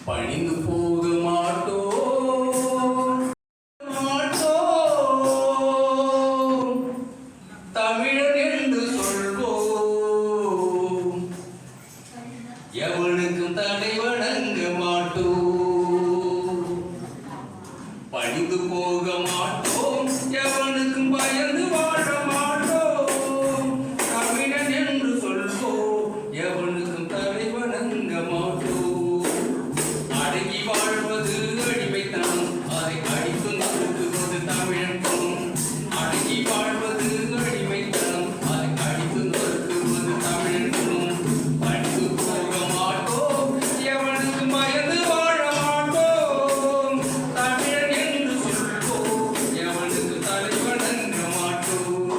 பணிந்து போக மாட்டோம் தமிழன் என்று சொல்வோம். எவனுக்கும் தடை வணங்க மாட்டோம். பணிந்து போக மாட்டோம். எவனுக்கும் பயந்து வாழ மாட்டோம். தமிழன் என்று சொல்வோம். எவனுக்கும் தடை வணங்க மாட்டோம். அடங்கி வாழ்வது அடிமைத்தனம். அதை அடித்து நொறுக்குவது தமிழன் குணம். அடங்கி வாழ்வது அடிமைத்தனம். அதை அடித்து நொறுக்குவது தமிழன் குணம். பணிந்து போக மாட்டோம். எவனுக்கும் பயந்து வாழ மாட்டோம். தமிழன் என்று சொல்வோம். எவனுக்கு தலை வணங்க மாட்டோம்.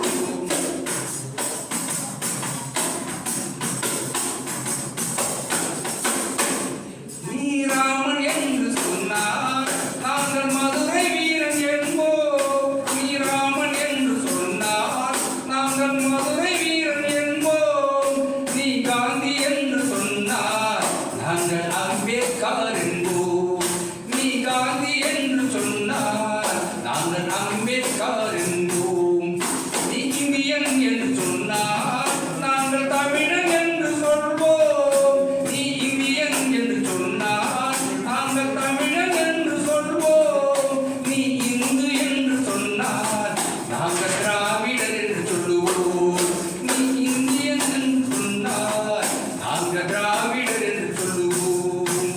நீராமன் என்று சொன்னார் நாங்கள் மதுரை வீரன் என்போம். நீராமன் என்று சொன்னார் நாங்கள் மதுரை வீரன் என்போம். நீ காந்தி என்று சொன்னார் நாங்கள் அம்பேத்கர் என்போம். நீ காந்தி என்று சொன்னார் நாங்கள் அம்பேத்கர் என்போம். நீ இந்தியன் என்று சொன்னார் நாங்கள் தமிழன் என்று சொல்வோம். நீ இந்தியன் என்று சொன்னார் நாங்கள் தமிழன் என்று சொல்வோம். நீ இந்து என்று சொன்னார் நாங்கள் திராவிடர் என்று சொல்லுவோம். நீ இந்தியன் என்று சொன்னார் நாங்கள் திராவிடர் என்று சொல்லுவோம்.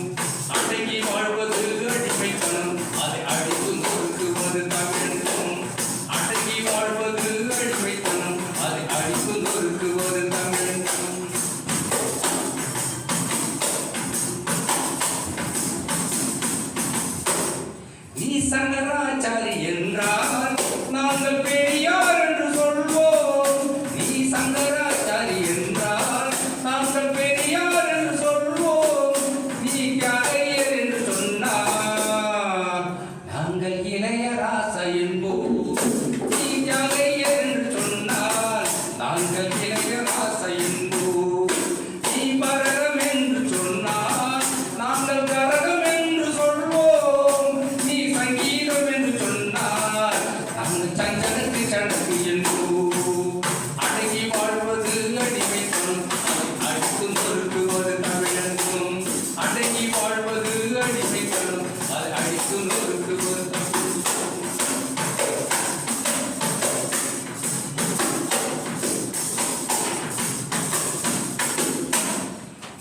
அடங்கி வாழ்வது அடிமைத்தனம். அதை அடித்து நொறுக்குவது தமிழன் குணம். அடங்கி வாழ்வது அடிமைத்தனம். அதை அடித்து நொறுக்குவது தமிழன் குணம். நீ சங்கராச்சாரி என்றால் நாங்கள் பெரியார் என்று சொல்வோம். நீ சங்கராச்சாரி என்றால் நாங்கள் பெரியார் என்று சொல்வோம். நீ தியாகையர் என்று சொன்னார் நாங்கள் இளையராசா என்போம். நீ தியாகையர் என்று சொன்னால் நாங்கள் இளையராசா என்போம். நீ பரகம் என்று சொன்னால் நாங்கள் கரகம் என்று சொல்வோம். நீ சங்கீதம் என்று சொன்னால் நாங்கள் சஞ்சனத்து சடக்கு என்போம். அடங்கி வாழ்வது அடிமைத்தனம். அதை அடித்து நொறுக்குவது தமிழன் குணம். அடங்கி வாழ்வது அடிமைத்தனம். அதை அடித்து நொறுக்குவது தமிழன் குணம்.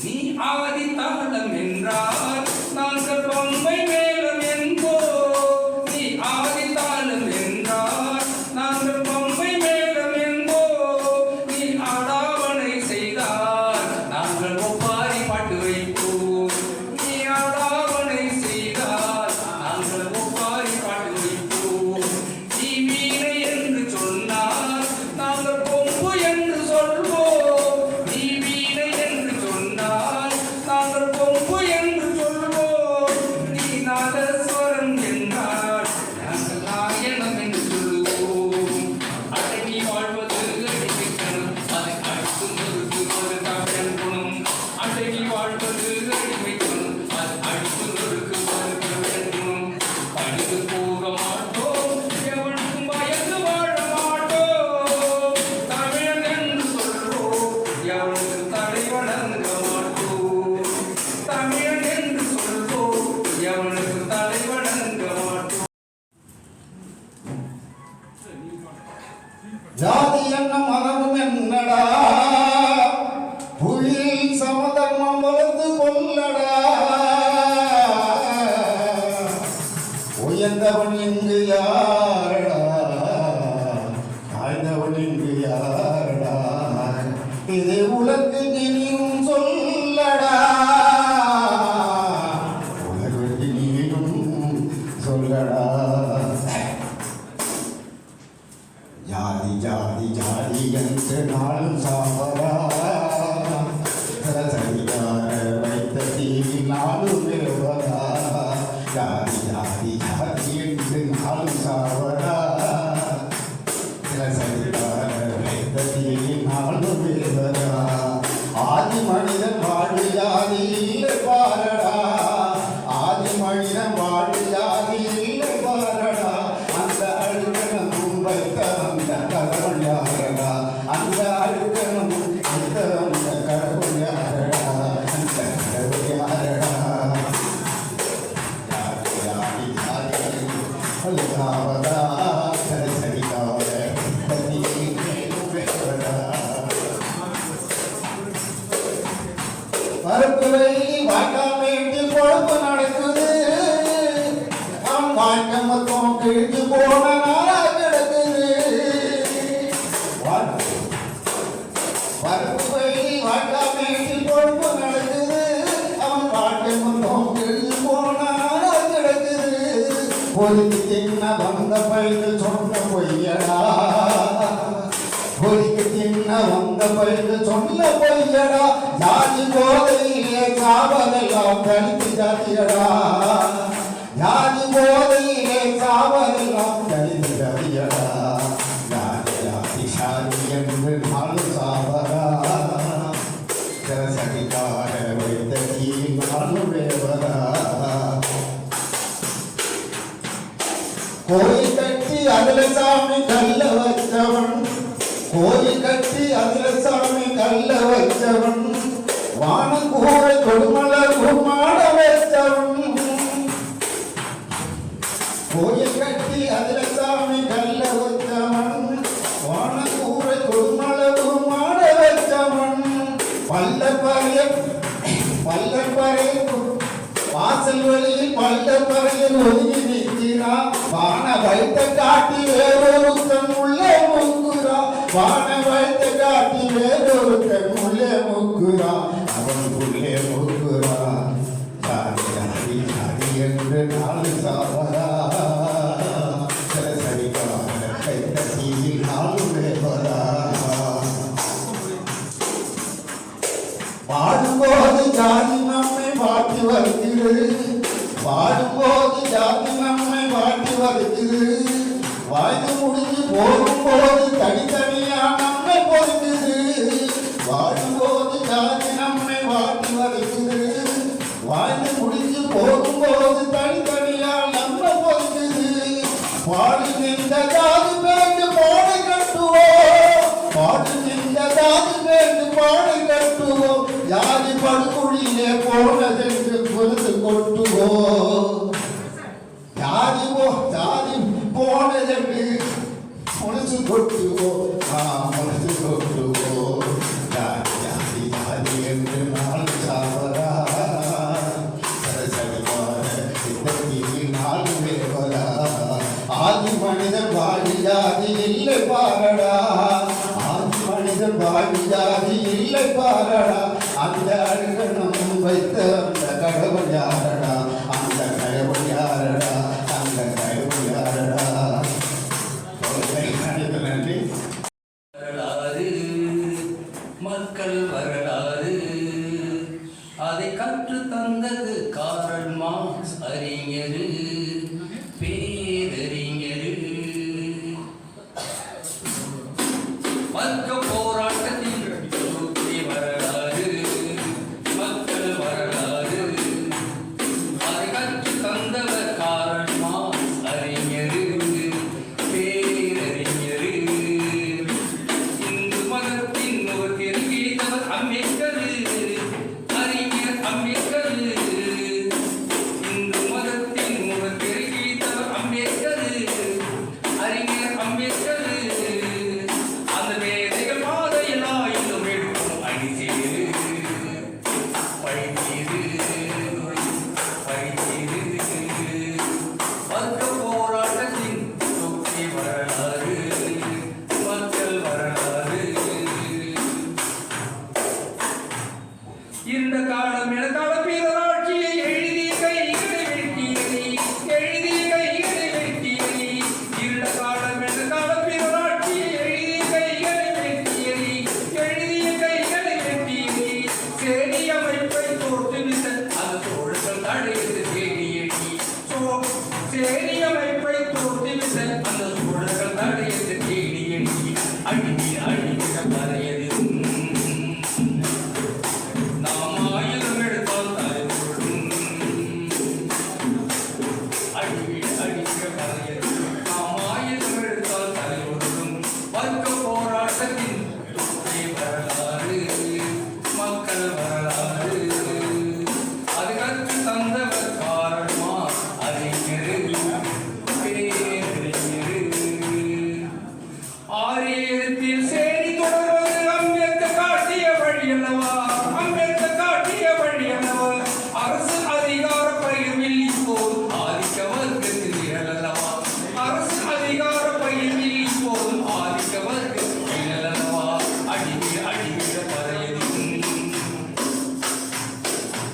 நீ ஆதித்தாளம் என்றால் நாங்கள் பொம்மை மேளம் என்போம். நீ ஆதித்தாளம் என்றால் நாங்கள் பொம்மை மேளம் என்போம். நீ ஆடாவனை செய்தால் நாங்கள் ஒப்பாரி பாட்டு வைப்போம். நீ ஆடாவனை செய்தால் நாங்கள் ஒப்பாரி பாட்டு வைப்போம். நீ வீணை என்று சொன்னால் நாங்கள் கொம்பு என்று சொல்வோம். நீ வீணை என்று சொன்னால் நாங்கள் கொம்பு என்று சொல்வோம். நீ நாதஸ்வரம் என்றால் நாங்கள் நாயனம் என்று சொல்லுவோம். அடங்கி வாழ்வது அடிமைத்தனம். அதை அடித்து நொறுக்குவது தமிழன் குணம். அடங்கி வாழ்வது அடிமைத்தனம். அதை அடித்து நொறுக்குவது தமிழன் குணம். பணிந்து போக மாட்டோம். எவனுக்கும் பயந்து வாழ மாட்டோம். தமிழன் என்று சொல்வோம். எவனுக்கு தடை வணங்க மாட்டோம். தமிழன் என்று சொல்வோம். எவனுக்கு தடை வணங்க மாட்டோம். ஜாதி என்ன மரபும் என்னடா, புலியில் சமதர்மம் வளர்ந்து கொள்ளடா. உயர்ந்தவன் இங்கு யாரடா, தாழ்ந்தவன் இங்கு யாரடா. இது உலகு நீயும் சொல்லடா, உலகு நீயும் சொல்லடா. ஜாதி ஜாதி ஜாதி என்று நாளும் சாவரா, சரிகார வைத்த தீவில் நாளும் வேவரா. ஜாதி ஜாதி ஜாதி என்று நாளும் சாவரா, சரிகார வைத்த தீவில் நாளும் வேவரா. ஆதி மனிதன் வாழ்வு ஜாதி இல்லை பாரடா, பருப்பு வெள்ளி வாய்க்காமேட்டில் பொழப்பு நடக்குது. அவன் வாழ்க்கை மொத்தம் கிழிஞ்சு போன நாளா கிடக்குது. பருப்பு வெள்ளி வாய்க்காமேட்டில் பொழப்பு நடக்குது. அவன் வாழ்க்கை மொத்தம் கிழிஞ்சு போன நாளா கிடக்குது. பொறுத்து தின்ன வந்த பையன் சொன்ன பொய்யடா. பொறுத்து தின்ன வந்த பையன் சொன்ன பொய்யடா. ஜாதி போதையிலே சாவதெல்லாம் தலித்து ஜாதியடா. ஜாதி போதையிலே சாவதெல்லாம் தலித்து ஜாதியடா. ஜாதி ஜாதி சாதி என்று நாளும் சாவதா. சதிக்காக வைத்த தீ நாளும் வேவதா. கோயில் கட்டி அதுல சாமி கல்ல வச்சவன். கோயில் கட்டி அதுல சாமி கல்ல வச்சவன். வானக்கூரை கொடுமலர் மாட வச்சவன். கோயில் கட்டி அதுல சாமி கல்ல வச்சவன். வானக்கூரை கொடுமலர் மாட வச்சவன். பல்லப்பறைய வாசல் வழியில் பல்லப்பறையில் ஒதுங்கி நிற்கிறான். வான வைத்த காட்டி வேறொருத்தன் உள்ளே முக்குறான். வான வைத்த காட்டி வேறொருத்தன் உள்ளே முக்குறான். அவன் உள்ளே முக்குறான். ஜாதி ஜாதி ஜாதி என்று நாலு சாவரா. சரிகால கைத்த தீயில் நாலு வேவரா. பாடும்போது ஜாதி நம்மை வாட்டி வருகிறது. பாடும்போது ஜாதி நம்மை வாட்டி வருகிறது. வாழ்ந்து முடிஞ்சு போகும்போது தனித்தனியா நம்மை பொறுக்குது. வாடும்போது ஜாதி நம்மை வாட்டி வருகிறது. வாழ்ந்து முடிஞ்சு போகும்போது தனித்தனியா நம்மை பொறுக்குது. பாடு நின்ற ஜாதி பேருக்கு பாடு கட்டுவோம். பாடு நின்ற ஜாதி பேருக்கு பாடு கட்டுவோம். ஜாதி படுகொழியிலே போனதென்று பொறுத்து கொட்டுவோம். ஜாதி போனதென்று பொறுத்து கொட்டுவோம். பொறுத்து கொட்டுவோம். ஜாதி ஜாதி ஜாதி என்று நாள் சாவரா. நாள் வேவரா. ஆதி மனிதன் வாழி ஜாதி இல்லை பாரடா. ஆதி மனிதன் வாழி ஜாதி இல்லை பாரடா. அந்த அழகனம் வைத்த அந்த கடவுள் யாரடா. அந்த கடவுள் யாரடா. அந்த கடவுள் யாரடா. நன்றி. வரலாறு மக்கள் வரலாறு அதை கற்று தந்தது காரல் மார்க்ஸ் அறிஞர் பேரறிஞர். வர்க்க போராட்டத்தின் தூக்கி வரலாறு மக்கள் வரலாறு அதை கற்று தந்தவர் காரல் மார்க்ஸ் அறிஞர் பேரறிஞர். இந்து மதத்தின் முகத்தில் கிழித்தவர் அம்பேத்கர் அறிஞர் அம்பேத்கர். இந்து மதத்தின் முகத்தில் கிழித்தவர் அம்பேத்கர் அறிஞர் அம்பேத்கர். அந்த வேதைகள் பாதையெல்லாம் இன்னும் எடுக்கும் அடிசேரு பழித்தீரு பழித்தீரு. வர்க்க போராட்டத்தின் தொக்கி வரலாறு மக்கள் வரலாறு. இந்த காலம் என காலப்பீராட்சியை எழுதி கைகளை வெட்டியது எழுதி கைகளை வெட்டியது. இந்த காலம் என காலப்பீராட்சியை எழுதி கைகளை வெட்டியது எழுதிய கைகளை வெட்டியது. சேரி அமைப்பை தோற்றுவித்த அந்த தோழர்கள் தடையது தேடியடி. சேரி அமைப்பை தோற்றுவித்த அந்த தோழர்கள் தடையது தேடியடி. அடிமை அடிமை வரையது நாம் ஆயுதம் எடுத்து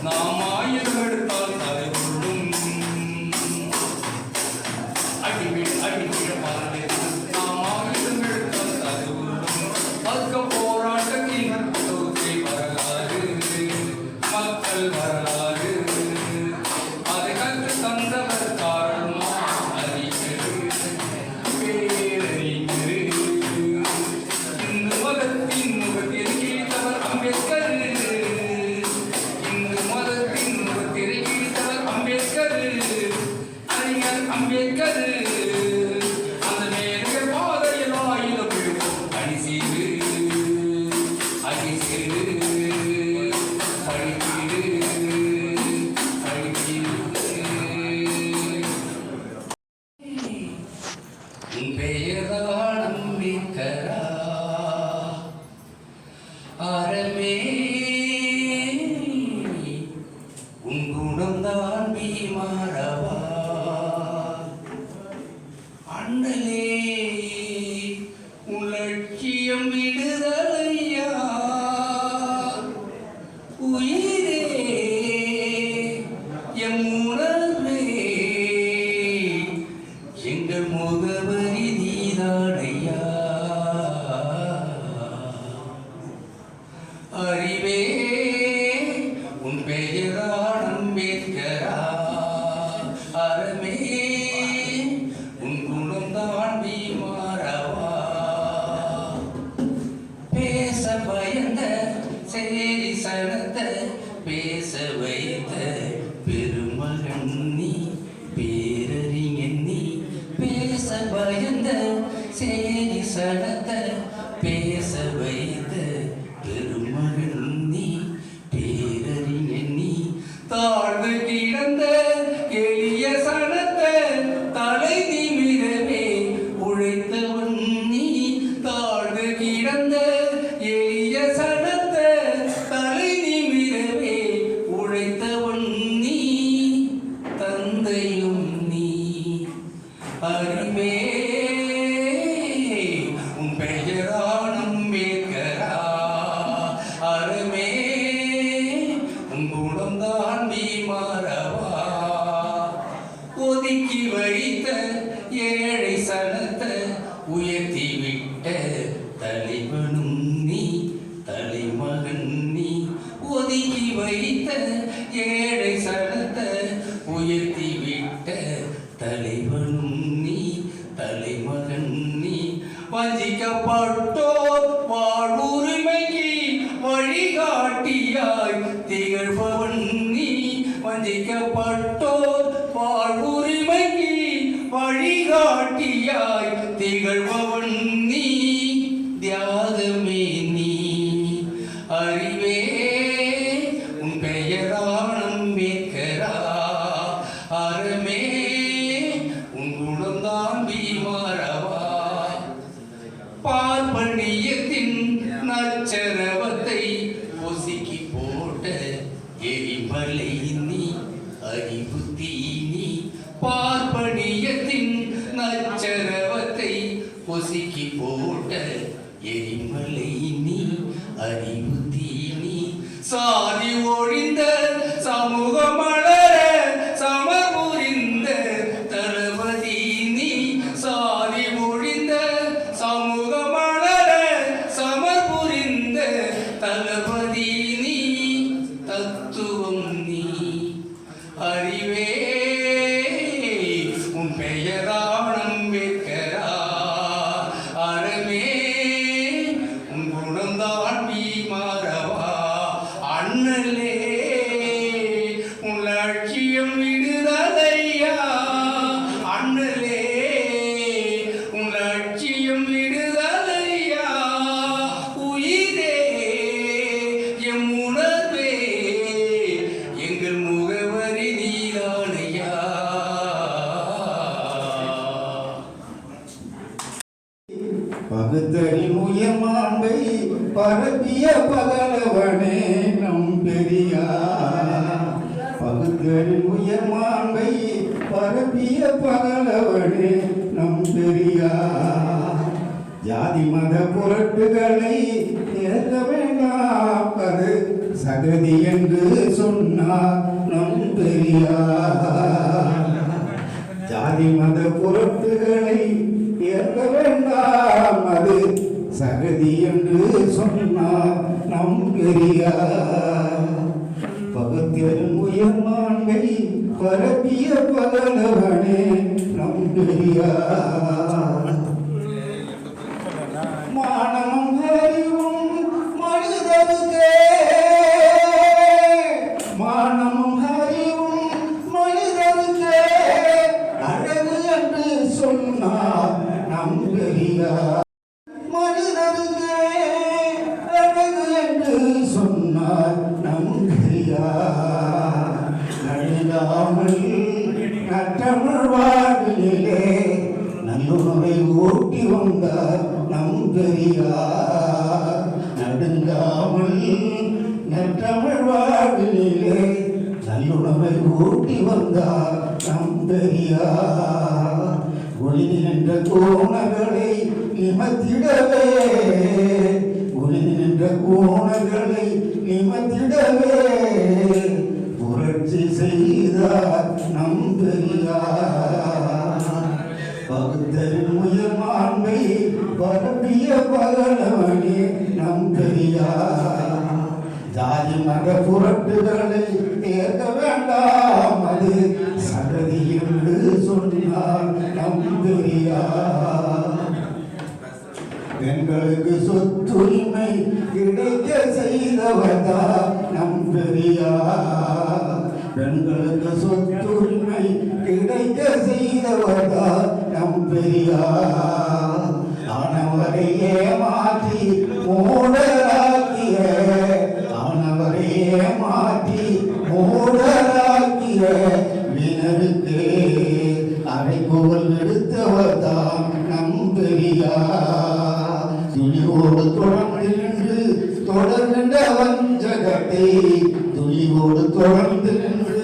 நாம் ஆயுதம் எடுத்தால் அதை உள்ளும் அடிக்கிற பாரு நாம் ஆயுதம் எடுத்தால் அதை உள்ளும் அதுக்கு போராட்டத்தின் தொகுதி வரலாறு மக்கள் வரலாறு அதை கற்று தந்தவர் காரணமா அறிஞர் பேரறிஞர் இந்து மதத்தின் முகத்தில் கிழித்தவர் அம்பேத்கர் இந்து மதத்தின் முகத்தில் கிழித்தவர் அம்பேத்கர் அறிஞர் அம்பேத்கர் அந்த மேலே பாதையில் ஆயுதம் விழுக்கும் அணிசீரு அணிசீரு பெயர்தான் அம்பிக்கரா அறமே உன் குணம்தான் பீமாரவா அண்ணலே உன் லட்சியம் விடுதலையா உயிரே எம் உணர்வே எங்கள் முகவரி நீதானையா அறிவே உன் பெயரான் அம்பேத்கரா அறமே உன் குணம்தான் பீமாரவா பேச பயந்த சேரி சனத்த பேச வைத்த பெருமகன் நீ பேரறிஞன் நீ பேச பயந்த சேரி சனத்த பேச வைத்த பெருமகன் நீ பேரறிஞன் நீ தாழ்ந்து கிடந்த எளிய சனத்த தலை நிமிரவே உழைத்தவன் நீ தாழ்ந்து கிடந்த எளிய சனத்த தலை நிமிரவே உழைத்தவன் நீ தந்தையும் நீ அறிவே உன் பெயரான் அம்பேத்கரா அறமே உன் குணம்தான் பீமாரவா ஒதுக்கி வைத்த ஏழை சனத்த உயர்த்தி விட்ட தலைவனும் நீ தலைமகன் நீ ஒதுக்கி வைத்த ஏழை சனத்த உயர்த்தி விட்ட தலைவனும் நீ தலைமகன் நீ வஞ்சிக்கப்பட்டோர் வாழ்வுரிமைக்கு வழிகாட்டியாய் திகழ்பவன் நீ வஞ்சிக்கப்பட்டோர் வாழ்வுரிமைக்கு வழிகாட்டியாய் திகழ்பவன் நீ தியாகமே நீ அறிவே உன் பெயரான் அம்பேத்கரா அறமே உன் குணம்தான் பீமாரவா பார்ப்பனியத்தின் நச்சரவத்தை பொசுக்கி போட்ட எரிமலை நீ அறிவுத்தி நீ பார்ப்பனியத்தின் நச்சரவத்தை பொசுக்கி போட்ட எரிமலை நீ அறிவுத்தி நீ சாதி ஒழிந்த சமூக மலர சமபுரிந்த தளபதி நீ சாதி ஒழிந்த சமூக மலர சமபுரிந்த தளபதி நீ தத்துவம் நீ அறிவே உன் பெயரான் அம்பேத்கரா அறமே உன் குணம்தான் பீமாரவா அண்ணலே உன் லட்சியம் விடுதலையா அண்ணலே உன் லட்சியம் விடுதலையா உயிரே எம் உணர்வே எங்கள் முகவரி நீதானையா பகுத்தறிவு உயர்மாண்பை பரப்பிய பகலவனே நம் பெரியார் பகுத்தறிவு உயர்மாண்பை பரப்பிய பகலவனே நம் பெரியார் ஜாதி மத புரட்டுகளை ஏற்க வேண்டாம் அது சகதி என்று சொன்னார் நம் பெரியார். ஜாதி மத பொருட்டுகளை ஏற்க வேண்டாம், அது சகதி என்று சொன்னார் நம் பெரியார். பகுத்தரும் உயர்மான்மை பரப்பிய பகலவனே நம் பெரியார். மானமும் அறிவும் மனிதனுக்கே, மானமும் அறிவும் மனிதனுக்கே அழகு என்று சொன்னார் நம் பெரியார். மனிதனுக்கே அழகு என்று சொன்னார் நம் பெரியார். நடுங்காமல் நற்றமிழ் வாழ்விலே நல்லுணரை ஊட்டி வந்தார் நம் பெரியார். நடுங்காமல் நற்றமிழ் வாழ்விலே நல்லுணரை ஊட்டி வந்தார் நம் பெரியார். ஒளிந்து நின்ற கோணங்களை நிமத்திடவே, ஒளிந்து நின்ற கோணங்களை நிமத்திடவே புரட்சி செய்தார் நம் பெரியார். பகுத்தரின் உயர்மான்மை பரப்பிய பகலவனே நம் பெரியார். ஜாதி மத புரட்டுகளை ஏற்க வேண்டாம், அது சகதி என்று சொன்னார் நம் பெரியார். பெண்களுக்கு சொத்துரிமை கிடைக்க செய்தவர்தா நம் பெரியார். பெண்களுக்கு சொத்துரிமை கிடைக்க செய்தவர்தா நம் பெரியார். ஆனவரை ஏமாற்றி மூடராக்கிய, ஆனவரை ஏமாற்றி மூடராக்கிய வீணருக்கு அரைக்கோல் எடுத்தவர்தான் நம் பெரியார். துணிவோடு தொடர்ந்து நின்று தொடர்கின்ற வஞ்சகத்தை, துணிவோடு தொடர்ந்து நின்று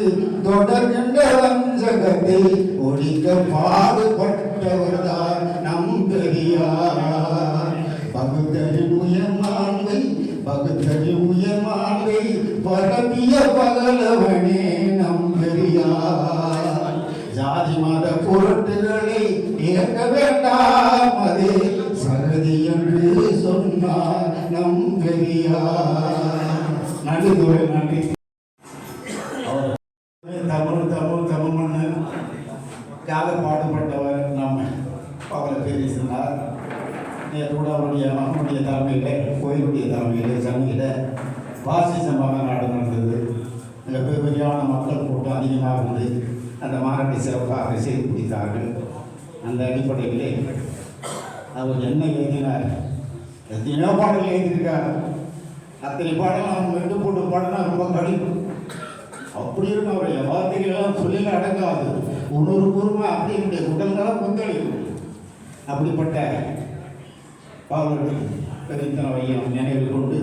தொடர்கின்ற வஞ்சகத்தை ஒழிக்க பாடுபட்டவர்தான் நம் பெரியார். பகுத்தறிவு உயர்மான்மை, பகுத்தறிவு உயர்மான்மை பரப்பிய பகலவனே நம் பெரியார். ஜாதி மத பொருட்டுகளை ஏற்க வேண்டாம், அது சகதி என்று சொன்னார் நம் பெரியார். நடுதுறை நன்றி. தமிழ் தமிழ் தமிழ் மண்ணுக்காக பாடுபட்டவர் நம்ம அவரை பேசினார். நேற்று கூட அவருடைய மகனுடைய தலைமையில், கோயிலுடைய தலைமையில் சென்னையில் பாசிச மாநாடு நடந்தது. அதில் பெருமையான மக்கள் கூட்டம் அதிகமாக இருந்து அந்த மாநாட்டை சிறப்பாக செய்து முடித்தார்கள். அந்த அடிப்படையிலே அவர் என்ன எழுதினார், எத்தனையோ பாடல்கள் எழுதியிருக்கார். அத்தனை பாடலும் அவங்க ரெண்டு போட்டு பாடலாம் ரொம்ப கடினம். அப்படி இருக்கும் அவருடைய வார்த்தைகளெல்லாம் சொல்லில அடங்காது, உணர்வுபூர்வமாக அப்படியே உடல்தான் கொந்தளிக்கும். அப்படிப்பட்ட பாவலர்கள் பெருந்தன வையம் நினைவு கொண்டு